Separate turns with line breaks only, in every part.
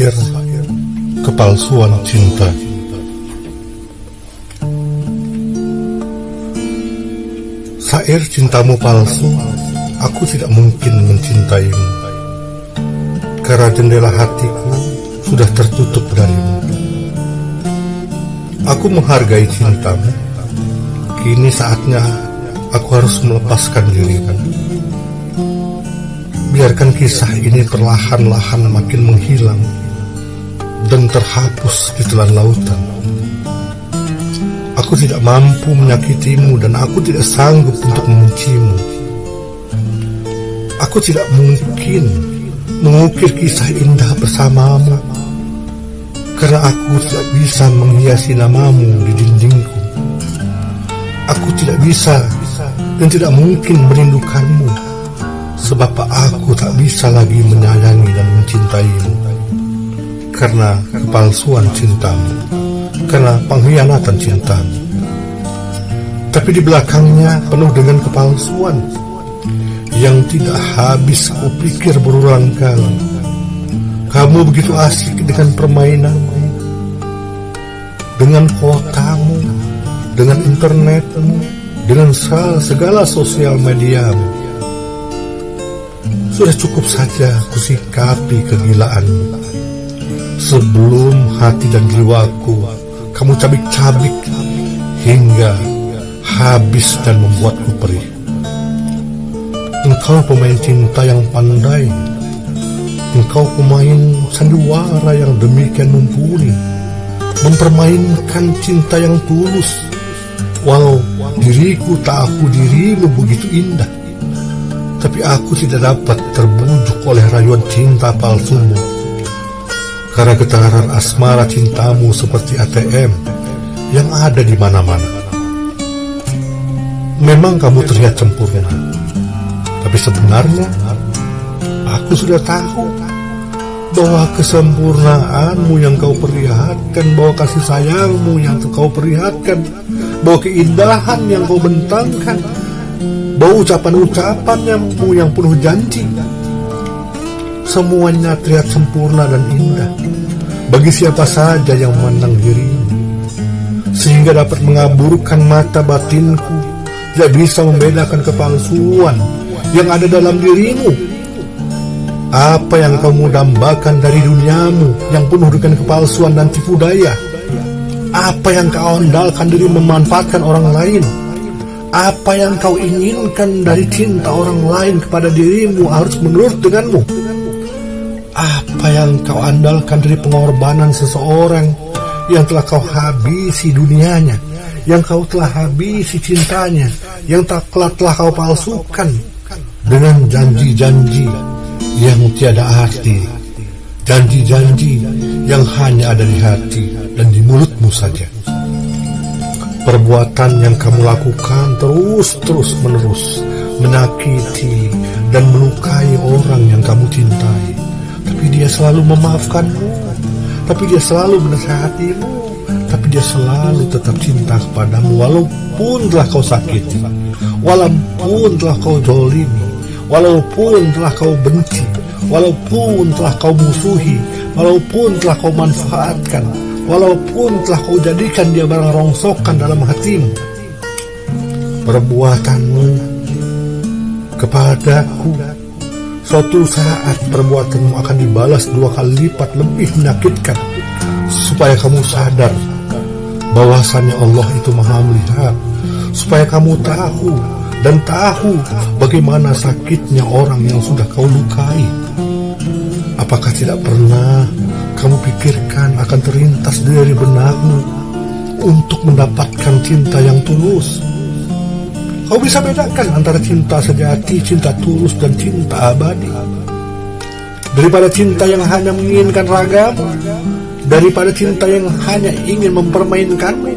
Syair kepalsuan cinta. Syair cintamu palsu, aku tidak mungkin mencintaimu, karena jendela hatiku sudah tertutup darimu. Aku menghargai cintamu, kini saatnya aku harus melepaskan diriku. Biarkan kisah ini perlahan-lahan makin menghilang dan terhapus di telan lautan. Aku tidak mampu menyakitimu dan aku tidak sanggup untuk membencimu. Aku tidak mungkin mengukir kisah indah bersamamu, karena aku tidak bisa menghiasi namamu di dindingku. Aku tidak bisa dan tidak mungkin merindukanmu, sebab aku tak bisa lagi menyayangi dan mencintaimu, karena kepalsuan cintamu, karena pengkhianatan cintamu. Tapi di belakangnya penuh dengan kepalsuan yang tidak habis kupikir berulang kali. Kamu begitu asik dengan permainanmu, dengan kotamu, dengan internetmu, dengan segala sosial mediamu. Sudah cukup saja kusikapi kegilaanmu, sebelum hati dan jiwaku kamu cabik-cabik hingga habis dan membuatku perih. Engkau pemain cinta yang pandai, engkau pemain sandiwara yang demikian mumpuni, mempermainkan cinta yang tulus, walau diriku tahu dirimu begitu indah. Tapi aku tidak dapat terbujuk oleh rayuan cinta palsumu, karena getaran asmara cintamu seperti ATM yang ada di mana-mana. Memang kamu terlihat sempurna, tapi sebenarnya aku sudah tahu bahwa kesempurnaanmu yang kau perlihatkan, bahwa kasih sayangmu yang kau perlihatkan, bahwa keindahan yang kau bentangkan, bahwa ucapan-ucapanmu yang penuh janji, semuanya terlihat sempurna dan indah bagi siapa saja yang memandang dirimu, sehingga dapat mengaburkan mata batinku, tidak bisa membedakan kepalsuan yang ada dalam dirimu. Apa yang kamu dambakan dari duniamu yang penuh dengan kepalsuan dan tipu daya? Apa yang kau andalkan dari memanfaatkan orang lain? Apa yang kau inginkan dari cinta orang lain kepada dirimu harus menurut denganmu? Apa yang kau andalkan dari pengorbanan seseorang yang telah kau habisi dunianya, yang kau telah habisi cintanya, yang telah kau palsukan dengan janji-janji yang tiada arti, janji-janji yang hanya ada di hati dan di mulutmu saja. Perbuatan yang kamu lakukan terus menerus menyakiti dan melukai orang yang kamu cintai, tapi dia selalu memaafkanmu, tapi dia selalu menasihatimu, tapi dia selalu tetap cinta kepadamu walaupun telah kau sakiti, walaupun telah kau zalimi, walaupun telah kau benci, walaupun telah kau musuhi, walaupun telah kau manfaatkan, walaupun telah kau jadikan dia barang rongsokan dalam hatimu. Perbuatanmu kepadaku, suatu saat perbuatanmu akan dibalas 2 kali lipat lebih menyakitkan, supaya kamu sadar bahwasannya Allah itu maha melihat, supaya kamu tahu bagaimana sakitnya orang yang sudah kau lukai. Apakah tidak pernah kamu pikirkan akan terlintas dari benakmu untuk mendapatkan cinta yang tulus? Kau bisa bedakan antara cinta sejati, cinta tulus, dan cinta abadi. Daripada cinta yang hanya menginginkan ragamu, daripada cinta yang hanya ingin mempermainkanmu,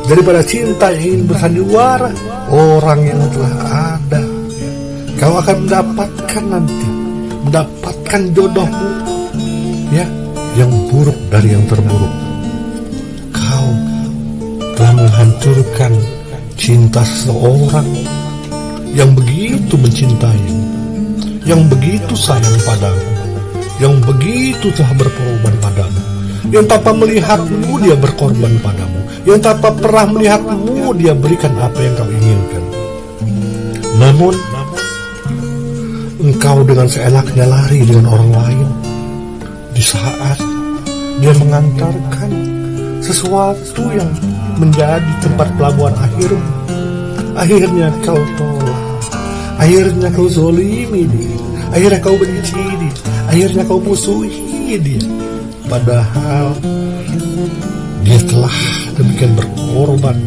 daripada cinta yang ingin bersandiwara orang yang telah ada, kau akan mendapatkan nanti, mendapatkan jodohmu, ya, yang buruk dari yang terburuk. Kau telah menghancurkan cinta seseorang yang begitu mencintai, yang begitu sayang padamu, yang begitu telah berkorban padamu, yang tanpa melihatmu dia berkorban padamu, yang tanpa pernah melihatmu dia berikan apa yang kau inginkan. Namun engkau dengan seenaknya lari dengan orang lain di saat dia mengantarkan sesuatu yang menjadi tempat pelabuhan akhirmu. Akhirnya kau tolak, akhirnya kau zolimi dia, akhirnya kau benci dia, akhirnya kau musuhi dia. Padahal dia telah demikian berkorban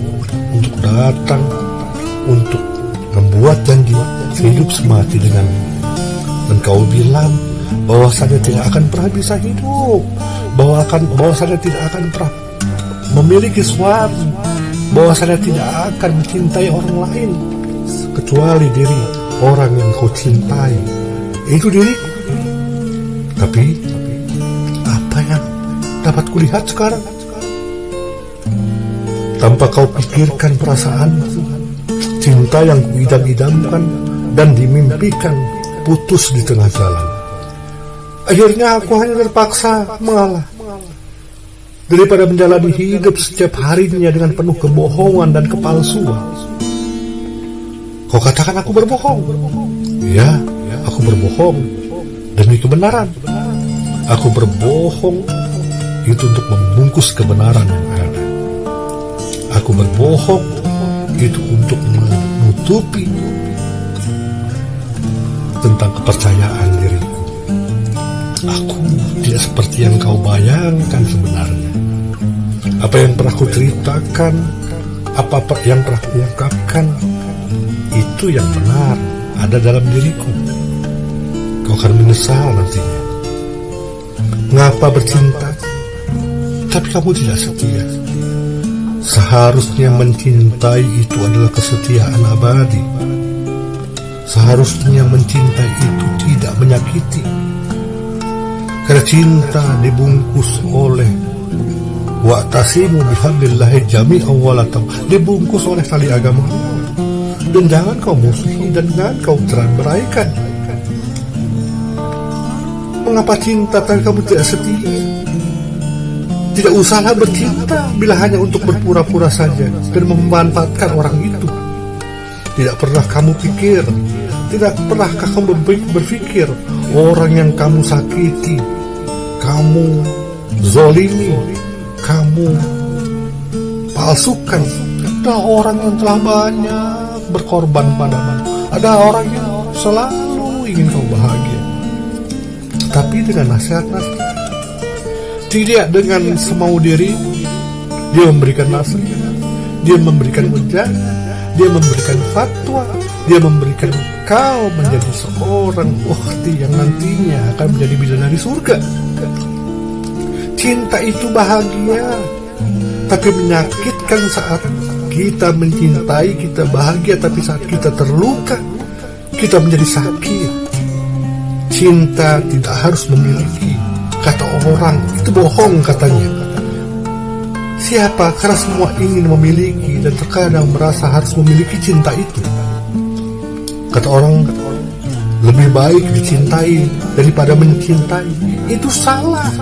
untuk datang, untuk membuat janji hidup semati denganmu. Dan kau bilang bahwasanya tidak akan pernah bisa hidup, bahwasanya tidak akan pernah memiliki suami, bahwasanya tidak akan mencintai orang lain kecuali diri orang yang kau cintai, itu diriku. Tapi apa yang dapat kulihat sekarang? Tanpa kau pikirkan perasaanku, cinta yang kuidam-idamkan dan dimimpikan putus di tengah jalan. Akhirnya aku hanya terpaksa mengalah. Daripada menjalani hidup setiap harinya dengan penuh kebohongan dan kepalsuan. Kau katakan aku berbohong. Ya, aku berbohong demi kebenaran. Aku berbohong itu untuk membungkus kebenaran yang ada. Aku berbohong itu untuk menutupi tentang kepercayaan diriku. Aku tidak seperti yang kau bayangkan sebenarnya. Apa yang pernah ku ceritakan, apa yang pernah ku ungkapkan, itu yang benar ada dalam diriku. Kau akan menyesal nantinya. Mengapa bercinta, tapi kamu tidak setia? Seharusnya mencintai itu adalah kesetiaan abadi. Seharusnya mencintai itu tidak menyakiti. Karena cinta dibungkus oleh wa'tasimu bihablillahi jami'an wa la tafarraqu, dibungkus oleh tali agama. Dan jangan kau musuhi dan jangan kau cerai-beraikan. Mengapa cinta tapi kamu tidak setia? Tidak usahlah bercinta bila hanya untuk berpura-pura saja dan memanfaatkan orang itu. Tidak pernah kamu pikir, tidak pernahkah kamu berpikir orang yang kamu sakiti, kamu zolimi, kamu palsukan, ada orang yang telah banyak berkorban padamu, ada orang yang selalu ingin kau bahagia, tapi dengan nasihat-nasihat, tidak dengan semau diri. Dia memberikan nasihat, dia memberikan ujian, dia memberikan fatwa, dia memberikan kau menjadi seorang ukhti yang nantinya akan menjadi bidadari surga. Cinta itu bahagia, tapi menyakitkan saat kita mencintai, kita bahagia, tapi saat kita terluka, kita menjadi sakit. Cinta tidak harus memiliki, kata orang, itu bohong katanya. Siapa? Karena semua ingin memiliki dan terkadang merasa harus memiliki cinta itu. Kata orang, lebih baik dicintai daripada mencintai. Itu salah.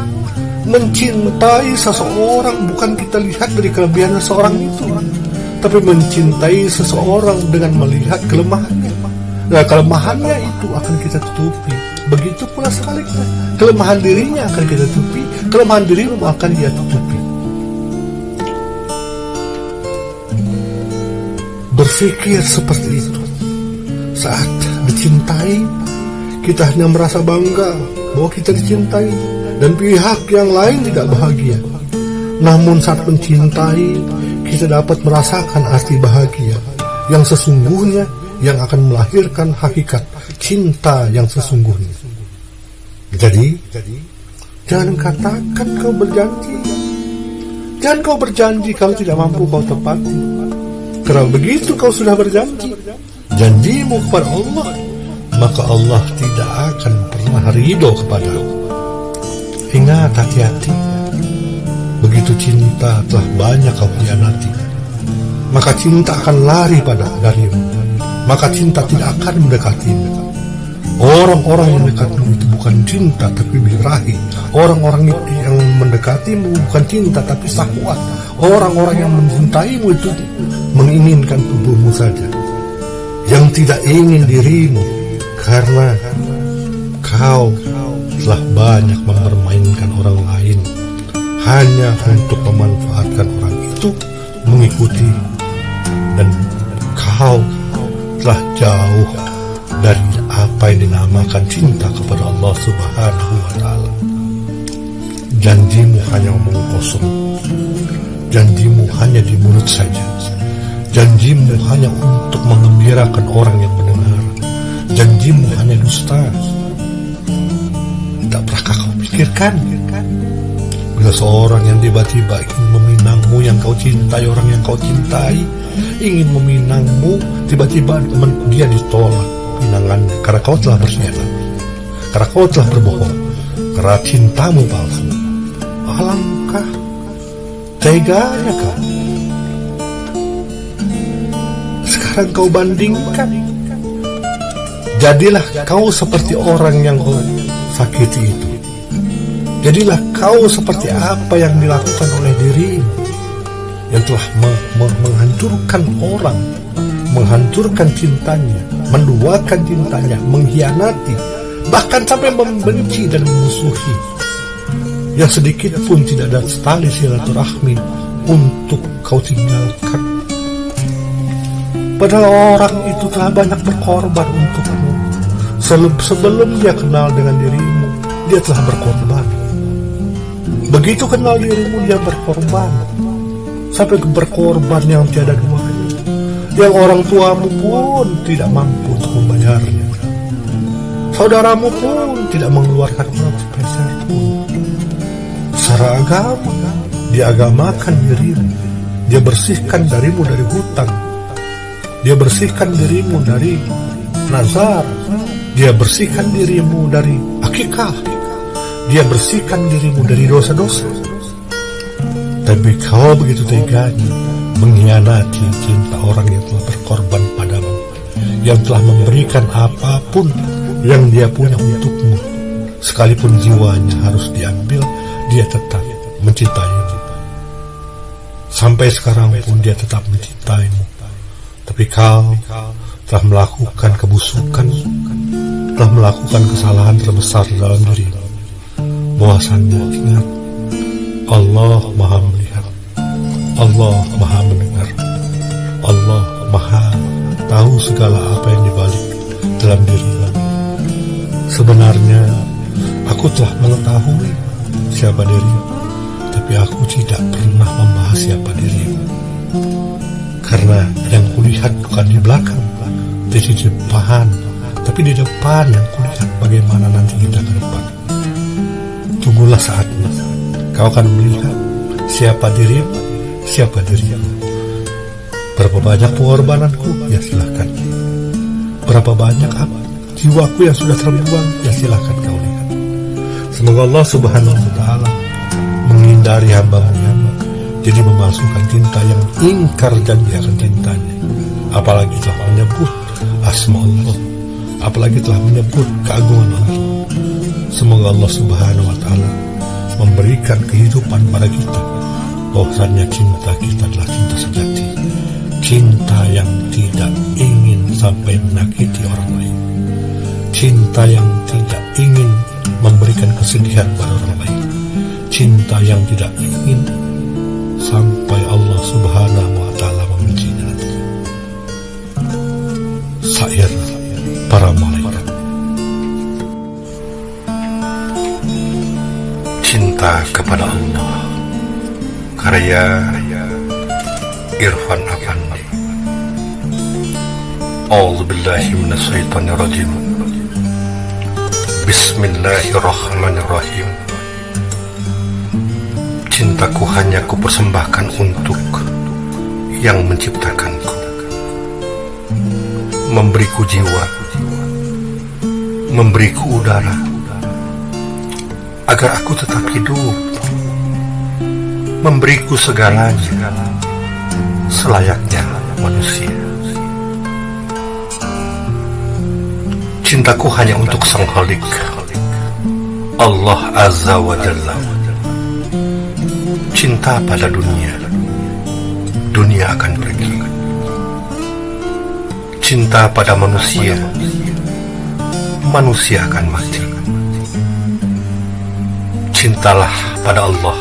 Mencintai seseorang bukan kita lihat dari kelebihan seseorang itu, tapi mencintai seseorang dengan melihat kelemahannya. Nah, kelemahannya itu akan kita tutupi. Begitu pula sebaliknya, kelemahan dirinya akan kita tutupi, kelemahan dirimu akan dia tutupi. Berpikir seperti itu. Saat dicintai, kita hanya merasa bangga bahwa kita dicintai dan pihak yang lain tidak bahagia. Namun saat mencintai, kita dapat merasakan arti bahagia yang sesungguhnya, yang akan melahirkan hakikat cinta yang sesungguhnya. Jadi jangan katakan kau berjanji. Jangan kau berjanji kalau tidak mampu kau tepati. Karena begitu kau sudah berjanji, janjimu kepada Allah, maka Allah tidak akan pernah ridho kepadamu. Ingat, hati-hati. Begitu cinta telah banyak kau hianati, maka cinta akan lari darimu. Maka cinta tidak akan mendekatimu. Orang-orang yang dekatmu itu bukan cinta tapi birahi. Orang-orang yang mendekatimu bukan cinta tapi syahwat. Orang-orang yang mencintaimu itu menginginkan tubuhmu saja, yang tidak ingin dirimu, karena kau telah banyak mempermainkan orang lain hanya untuk memanfaatkan orang itu mengikuti, dan kau telah jauh dari apa yang dinamakan cinta kepada Allah Subhanahu wa Ta'ala. Janjimu hanya omong kosong, janjimu hanya di mulut saja, janjimu hanya untuk mengembirakan orang yang mendengar, janjimu hanya dusta. Tak pernahkah kau pikirkan bila seorang yang tiba-tiba ingin meminangmu yang kau cintai, orang yang kau cintai ingin meminangmu, tiba-tiba dia ditolak pinangannya karena kau telah berkhianat, karena kau telah berbohong, karena cintamu palsu. Alangkah teganya kau. Sekarang kau bandingkan, jadilah kau seperti orang yang kau sakiti itu. Jadilah kau seperti apa yang dilakukan oleh dirimu yang telah menghancurkan orang, menghancurkan cintanya, menduakan cintanya, mengkhianati, bahkan sampai membenci dan memusuhi. Yang sedikit pun tidak ada tali silaturahmi untuk kau tinggalkan. Padahal orang itu telah banyak berkorban untukmu. Sebelum dia kenal dengan dirimu, dia telah berkorban. Begitu kenal dirimu, dia berkorban. Sampai berkorban yang tiada duanya, yang orang tuamu pun tidak mampu untuk membayarnya. Saudaramu pun tidak mengeluarkan uang sepeser pun. Secara agama, dia agamakan dirimu, dia bersihkan dirimu dari hutang, dia bersihkan dirimu dari nazar, dia bersihkan dirimu dari akikah, dia bersihkan dirimu dari dosa-dosa. Tapi kau begitu teganya mengkhianati cinta orang yang telah berkorban padamu, yang telah memberikan apapun yang dia punya untukmu. Sekalipun jiwanya harus diambil, dia tetap mencintaimu. Sampai sekarang pun dia tetap mencintaimu. Tapi kau telah melakukan kebusukan, telah melakukan kesalahan terbesar dalam dirimu. Bahwasannya ingat, Allah Maha melihat, Allah Maha mendengar, Allah Maha tahu segala apa yang dibalik dalam dirimu. Sebenarnya aku telah mengetahui siapa dirimu, tapi aku tidak pernah membahas siapa dirimu. Karena yang kulihat bukan di belakang, di depan, tapi di depan yang kulihat bagaimana nanti kita ke depan. Tunggulah saatnya, kau akan melihat siapa dirimu, siapa dirimu. Berapa banyak pengorbananku, ya silahkan. Berapa banyak apa jiwaku yang sudah terbuang, ya silahkan kau lihat. Semoga Allah Subhanahu wa Ta'ala menghindari hamba-Nya jadi memasukkan cinta yang ingkar janji akan cintanya, apalagi telah menyebut asma Allah, apalagi telah menyebut keagungan Allah. Semoga Allah Subhanahu wa Ta'ala memberikan kehidupan pada kita, bahwasannya cinta kita adalah cinta sejati, cinta yang tidak ingin sampai menyakiti orang lain, cinta yang tidak ingin memberikan kesedihan pada orang lain, cinta yang tidak ingin sampai Allah Subhanahu wa Ta'ala membencinya nanti. Syair para malaikat. Cinta kepada Allah, karya Irfan Afandi. A'udzu billahi minasyaitonir rajim. Bismillahirrahmanirrahim. Cintaku hanya kupersembahkan untuk yang menciptakanku, memberiku jiwa, memberiku udara, agar aku tetap hidup, memberiku segalanya selayaknya manusia. Cintaku hanya untuk Sang Khalik, Allah Azza wa Jalla. Cinta pada dunia, dunia akan pergi. Cinta pada manusia, manusia akan mati. Cintalah pada Allah,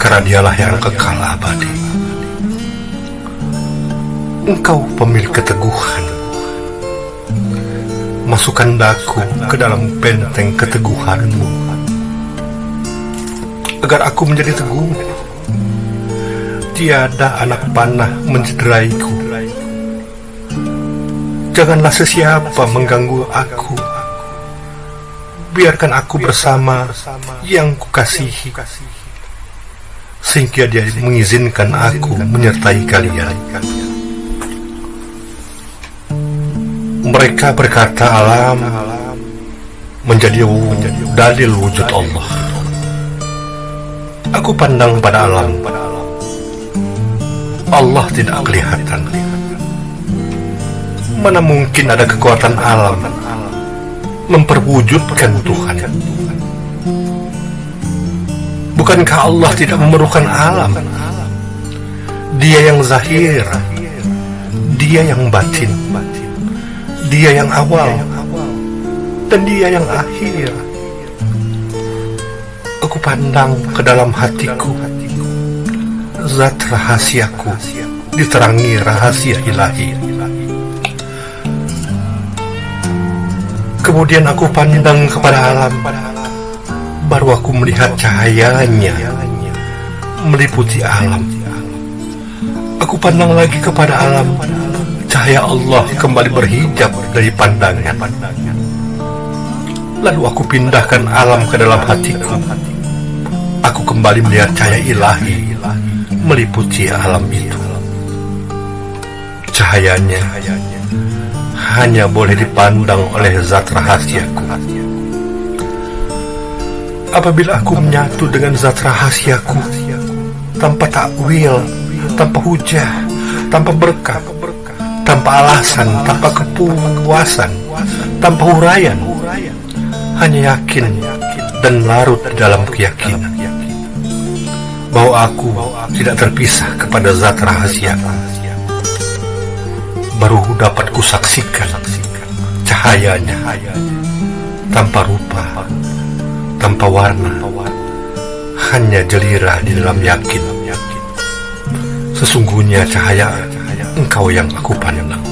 karena Dialah yang kekal abadi. Engkau pemilik keteguhan, masukkan daku ke dalam benteng keteguhanmu, agar aku menjadi teguh. Tiada anak panah mencederaiku. Janganlah sesiapa mengganggu aku. Biarkan aku bersama yang kukasihi, sehingga Dia mengizinkan aku menyertai kalian. Mereka berkata alam menjadi dalil wujud Allah. Aku pandang pada alam, Allah tidak kelihatan. Mana mungkin ada kekuatan alam memperwujudkan Tuhan? Bukankah Allah tidak memerlukan alam? Dia yang zahir, Dia yang batin, Dia yang awal, dan Dia yang akhir. Aku pandang ke dalam hatiku, zat rahasiaku diterangi rahasia ilahi. Kemudian aku pandang kepada alam, baru aku melihat cahayanya meliputi alam. Aku pandang lagi kepada alam, cahaya Allah kembali berhijab dari pandangan. Lalu aku pindahkan alam ke dalam hatiku. Aku kembali melihat cahaya ilahi meliputi alam itu. Cahayanya hanya boleh dipandang oleh zat rahasiaku. Apabila aku menyatu dengan zat rahasiaku, tanpa takwil, tanpa hujah, tanpa berkah, tanpa alasan, tanpa kepuasan, tanpa huraian, hanya yakin dan larut dalam keyakinan bahwa aku tidak terpisah kepada zat rahasiaku, baru dapat kusaksikan cahayanya tanpa rupa, tanpa warna, hanya jelirah di dalam yakin. Sesungguhnya cahaya Engkau yang aku pandang.